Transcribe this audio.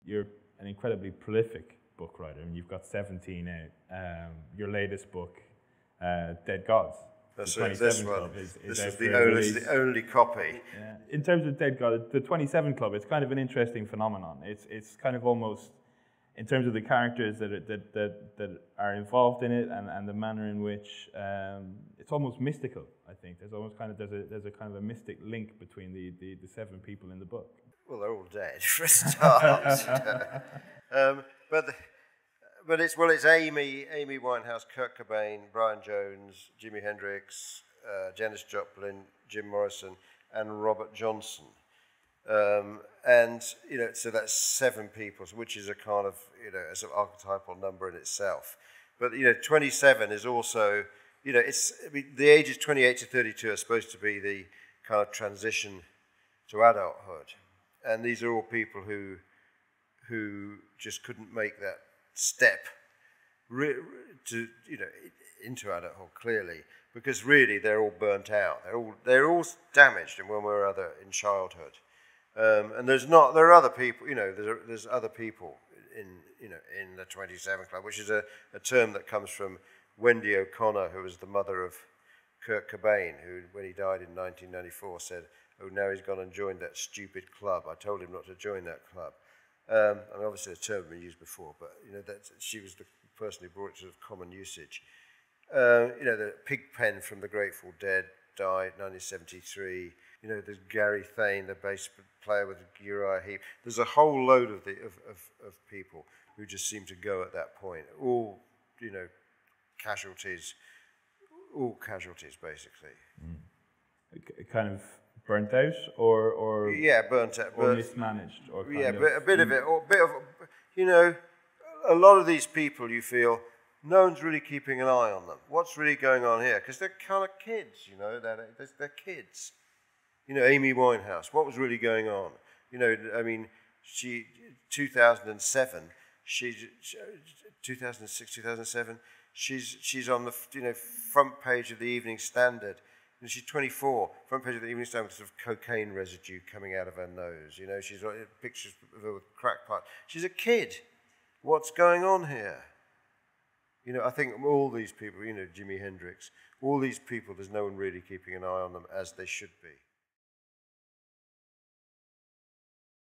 you're an incredibly prolific book writer, and you've got 17 out. Your latest book, Dead Gods. That's the 27 Club is this out was for release. the only copy. Yeah. In terms of Dead God, the 27 Club, it's kind of an interesting phenomenon. It's kind of almost, in terms of the characters that are involved in it and the manner in which it's almost mystical. I think there's almost kind of there's a kind of a mystic link between the 7 people in the book. Well, they're all dead for a start. But it's Amy Winehouse, Kurt Cobain, Brian Jones, Jimi Hendrix, Janis Joplin, Jim Morrison, and Robert Johnson. And so that's 7 people, which is a kind of as an archetypal number in itself. But 27 is also the ages 28 to 32 are supposed to be the kind of transition to adulthood, and these are all people who just couldn't make that step to into adulthood, clearly, because really they're all burnt out. They're all damaged in one way or other in childhood. And there are other people. There's other people in the 27 Club, which is a term that comes from Wendy O'Connor, who was the mother of Kurt Cobain, who, when he died in 1994, said, "Oh, now he's gone and joined that stupid club. I told him not to join that club." I mean, obviously the term had been used before, but that she was the person who brought it to common usage. The Pigpen from the Grateful Dead died in 1973. There's Gary Thane, the bass player with Uriah Heep. There's a whole load of people who just seem to go at that point. All casualties, basically. Kind of burnt out, or yeah, burnt out, or mismanaged, or a bit of it, or a bit of a lot of these people, you feel no one's really keeping an eye on them. What's really going on here? Because they're kind of kids, they're kids. Amy Winehouse, what was really going on? I mean, 2007, 2006, 2007, she's on the front page of the Evening Standard. And she's 24, front page of the Evening Standard with sort of cocaine residue coming out of her nose. She's got pictures of her with crack pipe. She's a kid. What's going on here? I think all these people, Jimi Hendrix, all these people, there's no one really keeping an eye on them as they should be.